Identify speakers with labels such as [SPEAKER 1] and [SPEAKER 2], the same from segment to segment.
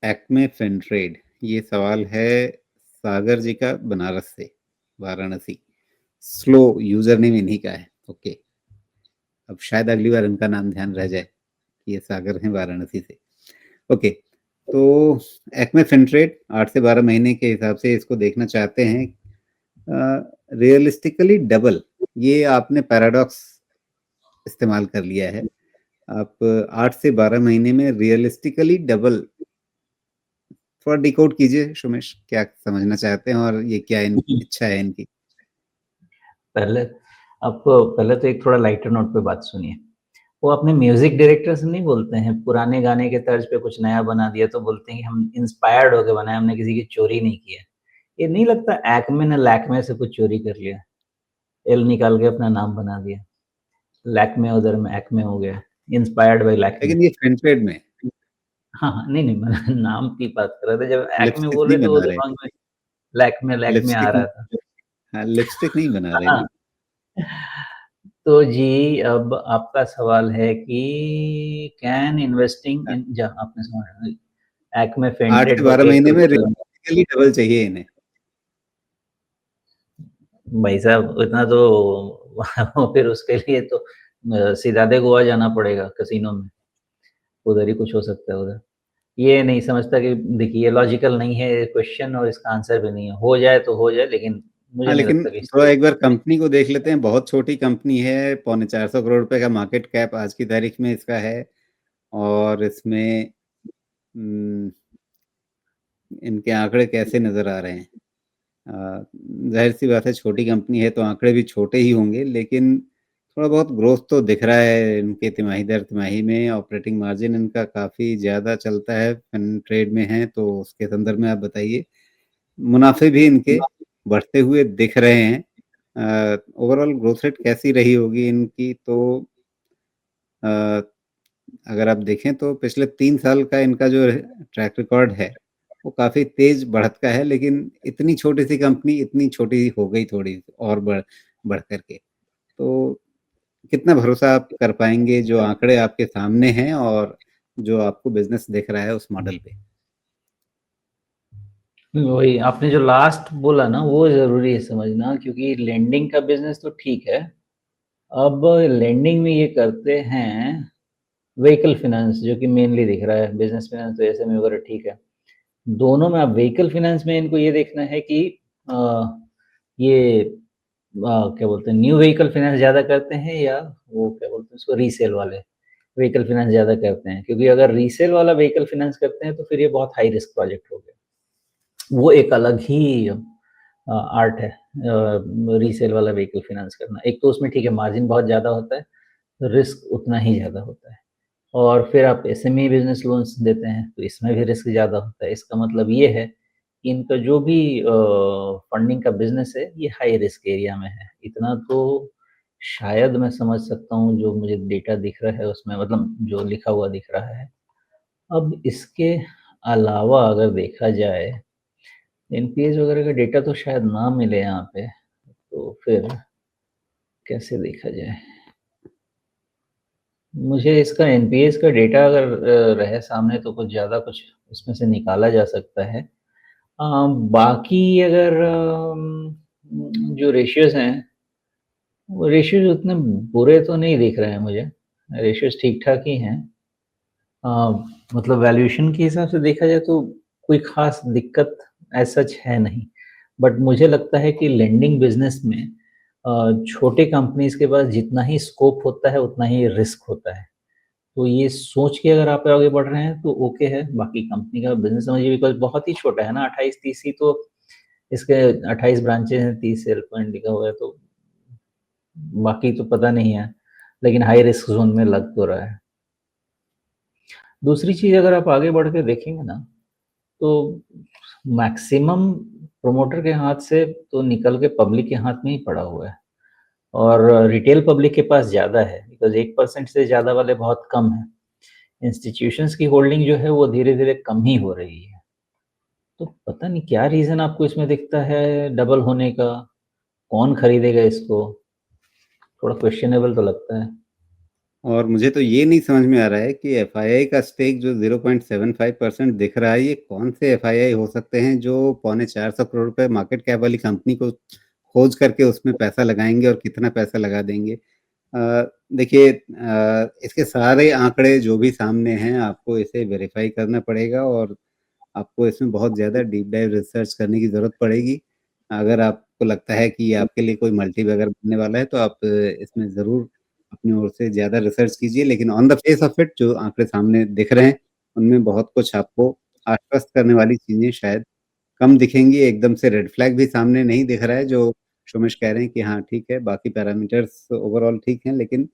[SPEAKER 1] Acme फिनट्रेड, ये सवाल है सागर जी का बनारस से, वाराणसी। स्लो यूजर नेम इन्हीं का है। ओके, अब शायद अगली बार इनका नाम ध्यान रह जाए कि ये सागर हैं वाराणसी से। ओके, तो एक्मे फिनट्रेड 8 से 12 महीने के हिसाब से इसको देखना चाहते हैं। रियलिस्टिकली डबल, ये आपने पैराडॉक्स इस्तेमाल कर लिया है। आप 8 से 12 महीने में रियलिस्टिकली डबल, थोड़ा डिकोड कीजिए सुमेश, क्या समझना चाहते हैं और ये क्या इच्छा है इनकी।
[SPEAKER 2] पहले आपको पहले तो एक थोड़ा लाइटर नोट पे बात सुनिए। वो अपने म्यूजिक डायरेक्टर से नहीं बोलते हैं पुराने गाने के तर्ज पे कुछ नया बना दिया तो बोलते हैं कि हम इंस्पायर्ड होके बनाए, हमने किसी की चोरी नहीं किया। ये नहीं लगता एक्मे ने लैक्मे से कुछ चोरी कर लिया, एल निकाल के अपना नाम बना दिया, लैक्मे उधर में एक्मे हो गया, इंस्पायर्ड बाय लैक्मे।
[SPEAKER 1] लेकिन ये फिनट्रेड में
[SPEAKER 2] हाँ, हाँ, नहीं, नहीं, मैं नाम की बात कर रहा था, जब एक्मे
[SPEAKER 1] लिपस्टिक
[SPEAKER 2] बोल
[SPEAKER 1] नहीं
[SPEAKER 2] रहे थे वो
[SPEAKER 1] बना रहे,
[SPEAKER 2] दिमाग में लैक्मे लैक्मे आ
[SPEAKER 1] लिपस्टिक,
[SPEAKER 2] रहा था।
[SPEAKER 1] हाँ लिपस्टिक नहीं बना रहे
[SPEAKER 2] हाँ,
[SPEAKER 1] ना।
[SPEAKER 2] तो जी अब आपका सवाल है कि कैन इन्वेस्टिंग इन जहाँ आपने समझा एक्मे
[SPEAKER 1] आठ से
[SPEAKER 2] फेंटेड
[SPEAKER 1] बारह
[SPEAKER 2] होके
[SPEAKER 1] महीने में
[SPEAKER 2] कुछ
[SPEAKER 1] रियलिस्टिकली डबल चाहिए इन्हें।
[SPEAKER 2] भाई साहब इतना तो फिर उसके लिए तो सीधा दे गोवा जाना पड़ेगा कसिनो में, उधर ही कुछ हो सकता है उधर। ये नहीं समझता कि देखिए ये लॉजिकल नहीं है क्वेश्चन और इसका आंसर भी नहीं है, हो जाए तो हो जाए लेकिन मुझे
[SPEAKER 1] हाँ
[SPEAKER 2] नहीं
[SPEAKER 1] लेकिन
[SPEAKER 2] लगता कि
[SPEAKER 1] थोड़ा एक बार कंपनी को देख लेते हैं, बहुत छोटी कंपनी है, 450 करोड़ रुपए का मार्केट कैप आज की तारीख में इसका है। और इसमें इनके आंकड़े कैसे नजर आ रहे हैं? जाहिर सी बात है, छोटी कंपनी है तो आंकड़े भी छोटे ही होंगे, लेकिन थोड़ा बहुत ग्रोथ तो दिख रहा है इनके तिमाही दर तिमाही में। ऑपरेटिंग मार्जिन इनका काफ़ी ज़्यादा चलता है, फिन ट्रेड में है, तो उसके संदर्भ में आप बताइए। मुनाफे भी इनके बढ़ते हुए दिख रहे हैं। ओवरऑल ग्रोथ रेट कैसी रही होगी इनकी, तो अ, अगर आप देखें तो पिछले 3 साल का इनका जो ट्रैक रिकॉर्ड है वो काफ़ी तेज बढ़त का है, लेकिन इतनी छोटी सी कंपनी इतनी छोटी हो गई थोड़ी और बढ़ करके। तो कितना भरोसा आप कर पाएंगे जो आंकड़े आपके सामने हैं और जो आपको बिजनेस दिख रहा है उस मॉडल पे?
[SPEAKER 2] वही आपने जो लास्ट बोला ना वो ज़रूरी है समझना, क्योंकि लेंडिंग का बिज़नेस तो ठीक है। अब लेंडिंग में ये करते हैं व्हीकल फाइनेंस, जो कि मेनली दिख रहा है, बिज़नेस फाइनेंस तो एसएमई वगैरह ठीक है। दोनों में अब व्हीकल फाइनेंस में इनको ये देखना है कि अ, ये क्या बोलते हैं न्यू व्हीकल फाइनेंस ज़्यादा करते हैं या वो क्या बोलते हैं उसको रीसेल वाले व्हीकल फाइनेंस ज़्यादा करते हैं। क्योंकि अगर रीसेल वाला व्हीकल फाइनेंस करते हैं तो फिर ये बहुत हाई रिस्क प्रोजेक्ट हो गया। वो एक अलग ही आर्ट है रीसेल वाला व्हीकल फाइनेंस करना। एक तो उसमें ठीक है मार्जिन बहुत ज़्यादा होता है, रिस्क उतना ही ज़्यादा होता है। और फिर आप एसएमई बिज़नेस लोन्स देते हैं, तो इसमें भी रिस्क ज़्यादा होता है। इसका मतलब ये है कि इनका जो भी फंडिंग का बिज़नेस है, ये हाई रिस्क एरिया में है। इतना तो शायद मैं समझ सकता हूँ, जो मुझे डेटा दिख रहा है उसमें, मतलब जो लिखा हुआ दिख रहा है। अब इसके अलावा अगर देखा जाए, एनपीएस वगैरह का डेटा तो शायद ना मिले यहाँ पे, तो फिर कैसे देखा जाए? मुझे इसका एनपीएस का डेटा अगर रहे सामने तो कुछ ज़्यादा कुछ उसमें से निकाला जा सकता है। बाकी अगर जो रेशियोज़ हैं, वो रेशियोज़ उतने बुरे तो नहीं दिख रहे हैं मुझे। रेशियोज़ ठीक-ठाक ही हैं। अ, मतलब वैल्यूएशन के हिसाब से देखा जाए तो कोई ख़ास दिक्कत एज़ सच है नहीं। बट मुझे लगता है कि लेंडिंग बिज़नेस में छोटे कंपनीज़ के पास जितना ही स्कोप होता है, उतना ही रिस्क होता है। तो ये सोच के अगर आप आगे बढ़ रहे हैं तो ओके है, बाकी कंपनी का बिज़नेस समझिए बिकॉज़ बहुत ही छोटा है ना, 28-30 ही तो इसके 28 ब्रांचेज़ हैं, 30 सेल पॉइंट लिखा हुआ है, तो बाकी तो पता नहीं है, लेकिन हाई रिस्क ज़ोन में लग तो रहा है। दूसरी चीज़ अगर आप आगे बढ़ के देखेंगे ना, तो मैक्सिमम प्रमोटर के हाथ से तो निकल के पब्लिक के हाथ में ही पड़ा हुआ है और रिटेल पब्लिक के पास ज़्यादा है बिकॉज़ 1% से ज़्यादा वाले बहुत कम हैं। इंस्टीट्यूशंस की होल्डिंग जो है वो धीरे-धीरे कम ही हो रही है। तो पता नहीं क्या रीज़न आपको इसमें दिखता है डबल होने का? कौन खरीदेगा इसको? थोड़ा क्वेश्चनेबल तो लगता है।
[SPEAKER 1] और मुझे तो ये नहीं समझ में आ रहा है कि एफआईआई का स्टेक जो 0.75% दिख रहा है, ये कौन से एफआईआई हो सकते हैं जो पौने 400 करोड़ रुपए मार्केट कैप वाली कंपनी को खोज करके उसमें पैसा लगाएँगे और कितना पैसा लगा देंगे। देखिए इसके सारे आंकड़े जो भी सामने हैं, आपको इसे वेरीफ़ाई करना पड़ेगा और आपको इसमें बहुत ज़्यादा डीप डाइव रिसर्च करने की ज़रूरत पड़ेगी। अगर आपको लगता है कि आपके लिए कोई मल्टीबैगर बनने वाला है, तो आप इसमें ज़रूर अपनी ओर से ज़्यादा रिसर्च कीजिए। लेकिन on the face of it जो आंकड़े सामने दिख रहे हैं, उनमें बहुत कुछ आपको आश्वस्त करने वाली चीज़ें शायद कम दिखेंगी, एकदम से रेड फ्लैग भी सामने नहीं दिख रहा है, जो शोमेश कह रहे हैं कि हाँ, ठीक है, बाकी पैरामीटर्स ओवरऑल ठीक हैं, लेकिन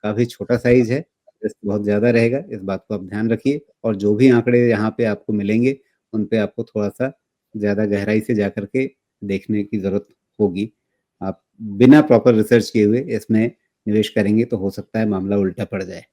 [SPEAKER 1] काफ़ी छोटा साइज़ है, रिस्क बहुत ज़्यादा रहेगा, इस बात को आप ध्यान रखिए और जो भी आंकड़े यहाँ पे आपको मिलेंगे, उन पे आपको थोड़ा-सा ज़्यादा गहराई से जाकर के देखने की ज़रूरत होगी। आप बिना प्रॉपर रिसर्च किए हुए इसमें निवेश करेंगे, तो हो सकता है मामला उल्टा पड़ जाए।